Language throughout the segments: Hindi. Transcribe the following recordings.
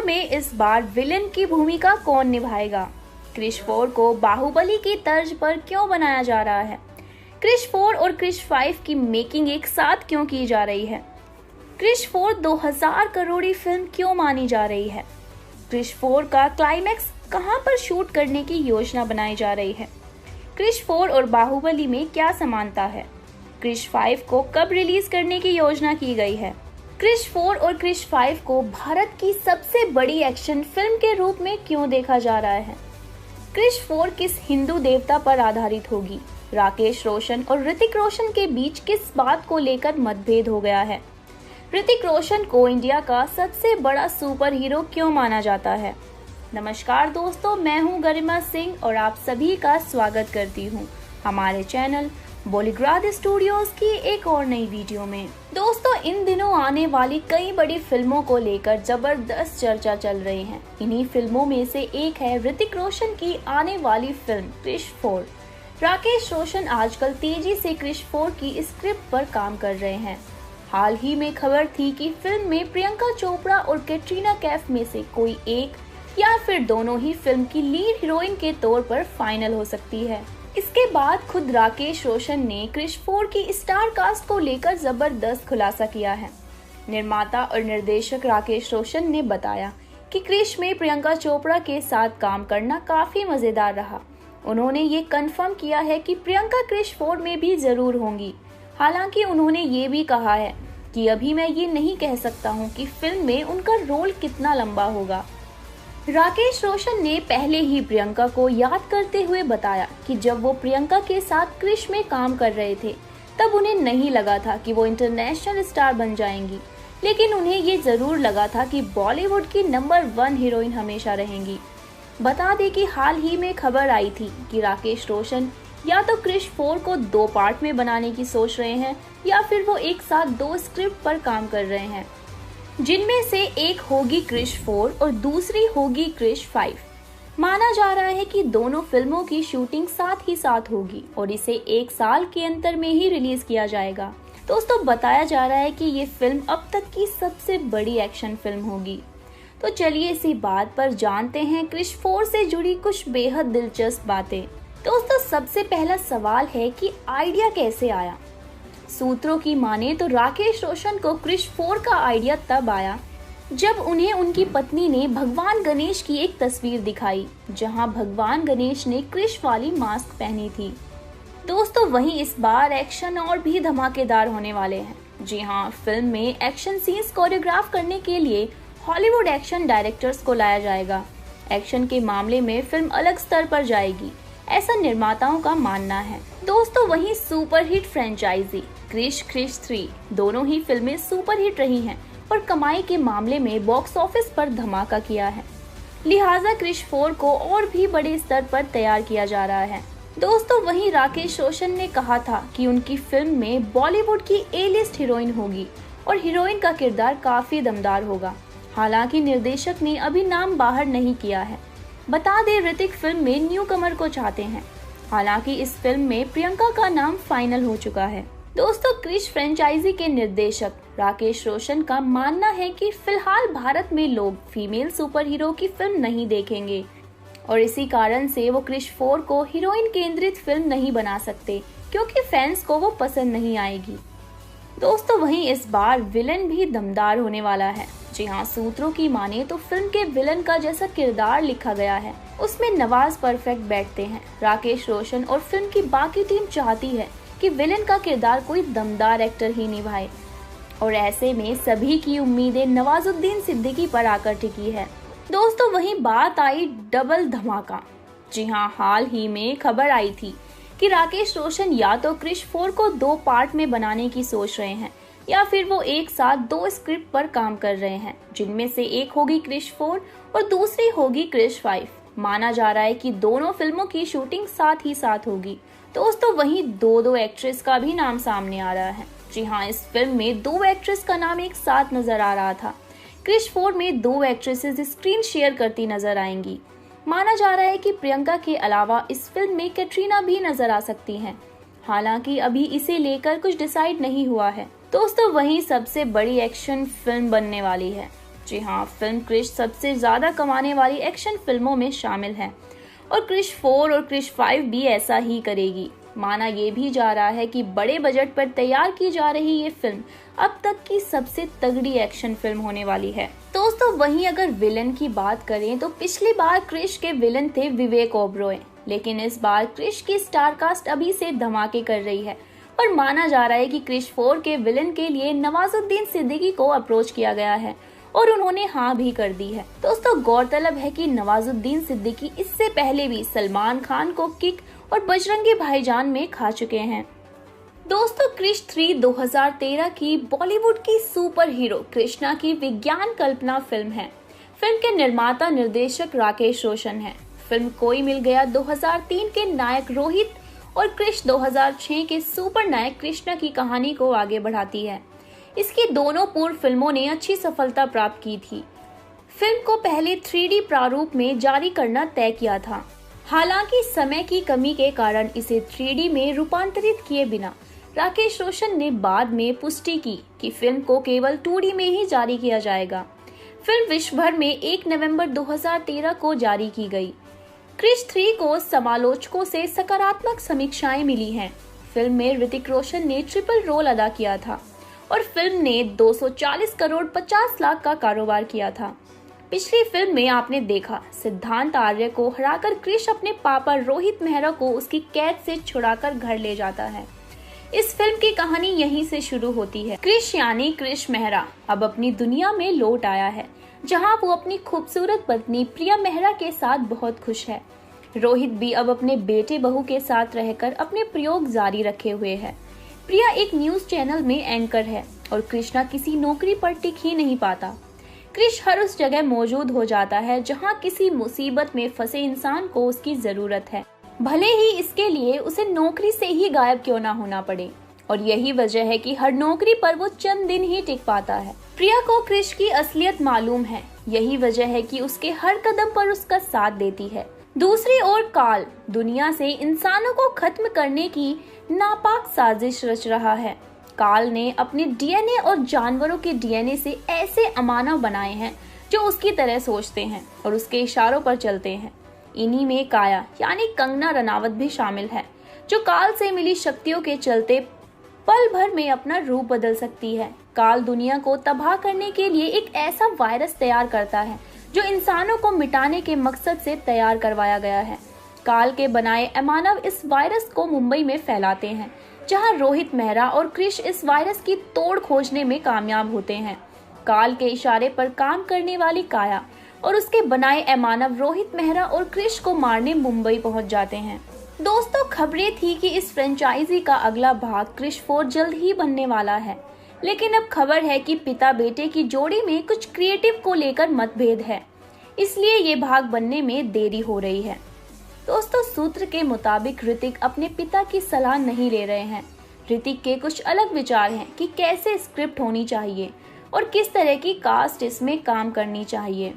4 में इस बार विलेन की भूमिका कौन निभाएगा? क्रिश 4 को बाहुबली की तर्ज पर क्यों बनाया जा रहा है? क्रिश 4 और क्रिश 5 की मेकिंग एक साथ क्यों की जा रही है? क्रिश 4 2000 करोड़ी फिल्म क्यों मानी जा रही है? क्रिश 4 का क्लाइमैक्स कहां पर शूट करने की योजना बनाई जा रही है? क्रिश 4 और बाहुबली में क्या समानता है? क्रिश 5 को कब रिलीज करने की योजना की गई है? क्रिश 4 और क्रिश 5 को भारत की सबसे बड़ी एक्शन फिल्म के रूप में क्यों देखा जा रहा है? क्रिश 4 किस हिंदू देवता पर आधारित होगी? राकेश रोशन और ऋतिक रोशन के बीच किस बात को लेकर मतभेद हो गया है? ऋतिक रोशन को इंडिया का सबसे बड़ा सुपर हीरो क्यों माना जाता है? नमस्कार दोस्तों, मैं हूं गरिमा सिंह और आप सभी का स्वागत करती हूं हमारे चैनल बॉलीग्राड स्टूडियोज की एक और नई वीडियो में। दोस्तों, इन दिनों आने वाली कई बड़ी फिल्मों को लेकर जबरदस्त चर्चा चल रही है। इन्हीं फिल्मों में से एक है ऋतिक रोशन की आने वाली फिल्म क्रिश 4। राकेश रोशन आजकल तेजी से क्रिश 4 की स्क्रिप्ट पर काम कर रहे हैं। हाल ही में खबर थी कि फिल्म में प्रियंका चोपड़ा और कैटरीना कैफ में से कोई एक या फिर दोनों ही फिल्म की लीड हीरोइन के तौर पर फाइनल हो सकती है। इसके बाद खुद राकेश रोशन ने क्रिश 4 की स्टार कास्ट को लेकर जबरदस्त खुलासा किया है। निर्माता और निर्देशक राकेश रोशन ने बताया कि क्रिश में प्रियंका चोपड़ा के साथ काम करना काफी मजेदार रहा। उन्होंने ये कंफर्म किया है कि प्रियंका क्रिश 4 में भी जरूर होंगी। हालांकि उन्होंने ये भी कहा है कि अभी मैं ये नहीं कह सकता हूँ कि फिल्म में उनका रोल कितना लंबा होगा। राकेश रोशन ने पहले ही प्रियंका को याद करते हुए बताया कि जब वो प्रियंका के साथ क्रिश में काम कर रहे थे तब उन्हें नहीं लगा था कि वो इंटरनेशनल स्टार बन जाएंगी, लेकिन उन्हें ये जरूर लगा था कि बॉलीवुड की नंबर 1 हीरोइन हमेशा रहेंगी। बता दें कि हाल ही में खबर आई थी कि राकेश रोशन या तो क्रिश 4 को 2 पार्ट में बनाने की सोच रहे हैं या फिर वो एक साथ 2 स्क्रिप्ट पर काम कर रहे हैं, जिनमें से एक होगी क्रिश 4 और दूसरी होगी क्रिश 5। माना जा रहा है कि दोनों फिल्मों की शूटिंग साथ ही साथ होगी और इसे 1 साल के अंतर में ही रिलीज किया जाएगा। दोस्तों, बताया जा रहा है कि ये फिल्म अब तक की सबसे बड़ी एक्शन फिल्म होगी। तो चलिए इसी बात पर जानते हैं क्रिश 4 से जुड़ी कुछ बेहद दिलचस्प बातें। दोस्तों, सबसे पहला सवाल है कि आइडिया कैसे आया। सूत्रों की माने तो राकेश रोशन को क्रिश 4 का आइडिया तब आया जब उन्हें उनकी पत्नी ने भगवान गणेश की एक तस्वीर दिखाई, जहां भगवान गणेश ने क्रिश वाली मास्क पहनी थी। दोस्तों, वहीं इस बार एक्शन और भी धमाकेदार होने वाले हैं। जी हाँ, फिल्म में एक्शन सीन्स कोरियोग्राफ करने के लिए हॉलीवुड एक्शन डायरेक्टर्स को लाया जाएगा। एक्शन के मामले में फिल्म अलग स्तर पर जाएगी, ऐसा निर्माताओं का मानना है। दोस्तों, वहीं सुपरहिट फ्रेंचाइजी क्रिश 3 दोनों ही फिल्में सुपरहिट रही हैं और कमाई के मामले में बॉक्स ऑफिस पर धमाका किया है। लिहाजा क्रिश 4 को और भी बड़े स्तर पर तैयार किया जा रहा है। दोस्तों, वहीं राकेश रोशन ने कहा था कि उनकी फिल्म में बॉलीवुड की A-लिस्ट हीरोइन होगी और हीरोइन का किरदार काफी दमदार होगा। हालांकि निर्देशक ने अभी नाम बाहर नहीं किया है। बता दें, ऋतिक फिल्म में न्यू कमर को चाहते हैं। हालांकि इस फिल्म में प्रियंका का नाम फाइनल हो चुका है। दोस्तों, क्रिश फ्रेंचाइजी के निर्देशक राकेश रोशन का मानना है कि फिलहाल भारत में लोग फीमेल सुपर हीरो की फिल्म नहीं देखेंगे और इसी कारण से वो क्रिश 4 को हीरोइन केंद्रित फिल्म नहीं बना सकते, क्योंकि फैंस को वो पसंद नहीं आएगी। दोस्तों, वहीं इस बार विलन भी दमदार होने वाला है। जी हाँ, सूत्रों की माने तो फिल्म के विलन का जैसा किरदार लिखा गया है उसमें नवाज परफेक्ट बैठते हैं। राकेश रोशन और फिल्म की बाकी टीम चाहती है कि विलन का किरदार कोई दमदार एक्टर ही निभाए और ऐसे में सभी की उम्मीदें नवाजुद्दीन सिद्दीकी पर आकर टिकी है। दोस्तों, वहीं बात आई डबल धमाका। जी हाँ, हाल ही में खबर आई थी कि राकेश रोशन या तो क्रिश 4 को 2 पार्ट में बनाने की सोच रहे हैं या फिर वो एक साथ 2 स्क्रिप्ट पर काम कर रहे हैं, जिनमें से एक होगी क्रिश 4 और दूसरी होगी क्रिश 5। माना जा रहा है कि दोनों फिल्मों की शूटिंग साथ ही साथ होगी। दोस्तों, वहीं 2 एक्ट्रेस का भी नाम सामने आ रहा है। जी हाँ, इस फिल्म में 2 एक्ट्रेस का नाम एक साथ नजर आ रहा था। क्रिश 4 में 2 एक्ट्रेसेस स्क्रीन शेयर करती नजर आएंगी। माना जा रहा है कि प्रियंका के अलावा इस फिल्म में कैटरीना भी नजर आ सकती हैं। हालांकि अभी इसे लेकर कुछ डिसाइड नहीं हुआ है। दोस्तों, वहीं सबसे बड़ी एक्शन फिल्म बनने वाली है। जी हाँ, फिल्म क्रिश सबसे ज्यादा कमाने वाली एक्शन फिल्मों में शामिल है और क्रिश 4 और क्रिश 5 भी ऐसा ही करेगी। माना ये भी जा रहा है कि बड़े बजट पर तैयार की जा रही ये फिल्म अब तक की सबसे तगड़ी एक्शन फिल्म होने वाली है। दोस्तों, वहीं अगर विलन की बात करें तो पिछली बार क्रिश के विलन थे विवेक ओबरॉय, लेकिन इस बार क्रिश की स्टार कास्ट अभी से धमाके कर रही है और माना जा रहा है कि क्रिश 4 के विलन के लिए नवाजुद्दीन सिद्दीकी को अप्रोच किया गया है और उन्होंने हाँ भी कर दी है। दोस्तों, गौरतलब है कि नवाजुद्दीन सिद्दीकी इससे पहले भी सलमान खान को किक और बजरंगी भाईजान में खा चुके हैं। दोस्तों, क्रिश 3 2013 की बॉलीवुड की सुपर हीरो कृष्णा की विज्ञान कल्पना फिल्म है। फिल्म के निर्माता निर्देशक राकेश रोशन है। फिल्म कोई मिल गया 2003 के नायक रोहित और क्रिश 2006 के सुपर नायक कृष्णा की कहानी को आगे बढ़ाती है। इसकी दोनों पूर्व फिल्मों ने अच्छी सफलता प्राप्त की थी। फिल्म को पहले 3D प्रारूप में जारी करना तय किया था, हालांकि समय की कमी के कारण इसे 3D में रूपांतरित किए बिना राकेश रोशन ने बाद में पुष्टि की कि फिल्म को केवल 2D में ही जारी किया जाएगा। फिल्म विश्व भर में 1 नवंबर 2013 को जारी की गई। क्रिश 3 को समालोचकों से सकारात्मक समीक्षाएं मिली हैं। फिल्म में ऋतिक रोशन ने ट्रिपल रोल अदा किया था और फिल्म ने 240 करोड़ 50 लाख का कारोबार किया था। पिछली फिल्म में आपने देखा, सिद्धांत आर्य को हराकर क्रिश अपने पापा रोहित मेहरा को उसकी कैद से छुड़ाकर घर ले जाता है। इस फिल्म की कहानी यहीं से शुरू होती है। क्रिश यानी क्रिश मेहरा अब अपनी दुनिया में लौट आया है, जहां वो अपनी खूबसूरत पत्नी प्रिया मेहरा के साथ बहुत खुश है। रोहित भी अब अपने बेटे बहू के साथ रहकर अपने प्रयोग जारी रखे हुए है। प्रिया एक न्यूज चैनल में एंकर है और कृष्णा किसी नौकरी पर टिक ही नहीं पाता। क्रिश हर उस जगह मौजूद हो जाता है जहां किसी मुसीबत में फंसे इंसान को उसकी जरूरत है, भले ही इसके लिए उसे नौकरी से ही गायब क्यों ना होना पड़े। और यही वजह है कि हर नौकरी पर वो चंद दिन ही टिक पाता है। प्रिया को क्रिश की असलियत मालूम है, यही वजह है कि उसके हर कदम पर उसका साथ देती है। दूसरी ओर काल दुनिया से इंसानों को खत्म करने की नापाक साजिश रच रहा है। काल ने अपने डीएनए और जानवरों के डीएनए से ऐसे अमानव बनाए हैं जो उसकी तरह सोचते हैं और उसके इशारों पर चलते हैं। इन्हीं में काया यानी कंगना रनावत भी शामिल है, जो काल से मिली शक्तियों के चलते पल भर में अपना रूप बदल सकती है। काल दुनिया को तबाह करने के लिए एक ऐसा वायरस तैयार करता है जो इंसानों को मिटाने के मकसद से तैयार करवाया गया है। काल के बनाए अमानव इस वायरस को मुंबई में फैलाते हैं, जहां रोहित मेहरा और क्रिश इस वायरस की तोड़ खोजने में कामयाब होते हैं। काल के इशारे पर काम करने वाली काया और उसके बनाए अमानव रोहित मेहरा और क्रिश को मारने मुंबई पहुंच जाते हैं। दोस्तों, खबरें थी कि इस फ्रेंचाइजी का अगला भाग क्रिश 4 जल्द ही बनने वाला है, लेकिन अब खबर है कि पिता बेटे की जोड़ी में कुछ क्रिएटिव को लेकर मतभेद है, इसलिए ये भाग बनने में देरी हो रही है। दोस्तों, सूत्र के मुताबिक ऋतिक अपने पिता की सलाह नहीं ले रहे हैं। ऋतिक के कुछ अलग विचार हैं कि कैसे स्क्रिप्ट होनी चाहिए और किस तरह की कास्ट इसमें काम करनी चाहिए।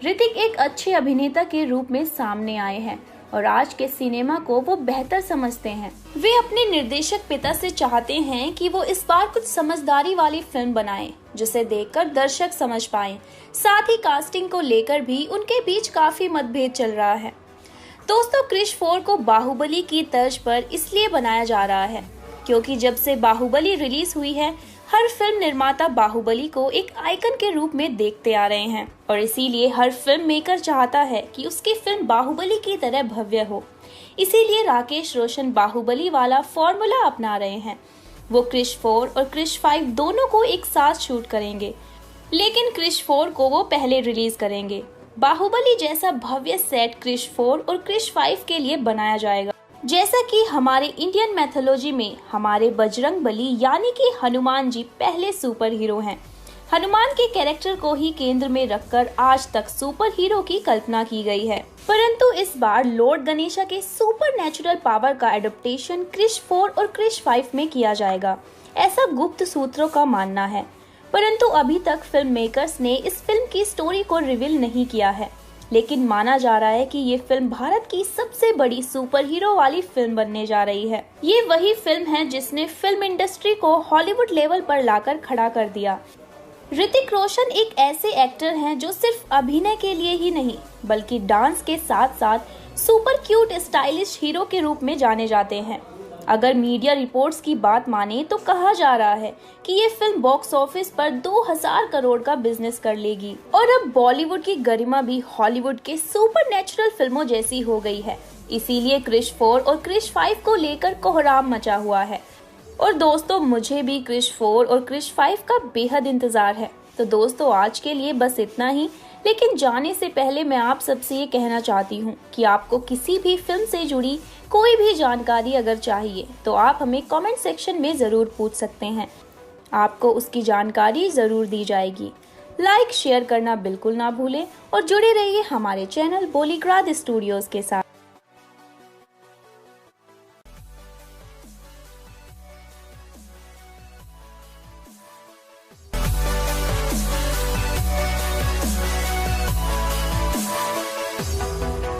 ऋतिक एक अच्छे अभिनेता के रूप में सामने आए हैं और आज के सिनेमा को वो बेहतर समझते हैं। वे अपने निर्देशक पिता से चाहते हैं कि वो इस बार कुछ समझदारी वाली फिल्म बनाएं, जिसे देखकर दर्शक समझ पाएं। साथ ही कास्टिंग को लेकर भी उनके बीच काफी मतभेद चल रहा है। दोस्तों, क्रिश 4 को बाहुबली की तर्ज पर इसलिए बनाया जा रहा है क्योंकि जब से बाहुबली रिलीज हुई है, हर फिल्म निर्माता बाहुबली को एक आइकन के रूप में देखते आ रहे हैं और इसीलिए हर फिल्म मेकर चाहता है कि उसकी फिल्म बाहुबली की तरह भव्य हो। इसीलिए राकेश रोशन बाहुबली वाला फॉर्मूला अपना रहे हैं। वो क्रिश 4 और क्रिश 5 दोनों को एक साथ शूट करेंगे, लेकिन क्रिश 4 को वो पहले रिलीज करेंगे। बाहुबली जैसा भव्य सेट क्रिश 4 और क्रिश 5 के लिए बनाया जाएगा। जैसा कि हमारे इंडियन मैथोलॉजी में हमारे बजरंग बली यानी कि हनुमान जी पहले सुपर हीरो हैं। हनुमान के कैरेक्टर को ही केंद्र में रखकर आज तक सुपर हीरो की कल्पना की गई है, परंतु इस बार लॉर्ड गणेशा के सुपर नेचुरल पावर का एडप्टेशन क्रिश 4 और क्रिश 5 में किया जाएगा, ऐसा गुप्त सूत्रों का मानना है। परंतु अभी तक फिल्म मेकर्स ने इस फिल्म की स्टोरी को रिवील नहीं किया है, लेकिन माना जा रहा है कि ये फिल्म भारत की सबसे बड़ी सुपर हीरो वाली फिल्म बनने जा रही है। ये वही फिल्म है जिसने फिल्म इंडस्ट्री को हॉलीवुड लेवल पर लाकर खड़ा कर दिया। ऋतिक रोशन एक ऐसे एक्टर हैं जो सिर्फ अभिनय के लिए ही नहीं बल्कि डांस के साथ साथ सुपर क्यूट स्टाइलिश हीरो के रूप में जाने जाते हैं। अगर मीडिया रिपोर्ट्स की बात माने तो कहा जा रहा है कि ये फिल्म बॉक्स ऑफिस पर 2000 करोड़ का बिजनेस कर लेगी और अब बॉलीवुड की गरिमा भी हॉलीवुड के सुपरनैचुरल फिल्मों जैसी हो गई है। इसीलिए क्रिश 4 और क्रिश 5 को लेकर कोहराम मचा हुआ है। और दोस्तों, मुझे भी क्रिश 4 और क्रिश 5 का बेहद इंतजार है। तो दोस्तों, आज के लिए बस इतना ही। लेकिन जाने से पहले मैं आप सबसे ये कहना चाहती हूँ कि आपको किसी भी फिल्म से जुड़ी कोई भी जानकारी अगर चाहिए तो आप हमें कमेंट सेक्शन में ज़रूर पूछ सकते हैं। आपको उसकी जानकारी ज़रूर दी जाएगी। लाइक शेयर करना बिल्कुल ना भूलें और जुड़े रहिए हमारे चैनल बॉलीग्राड स्टूडियोज़ के साथ।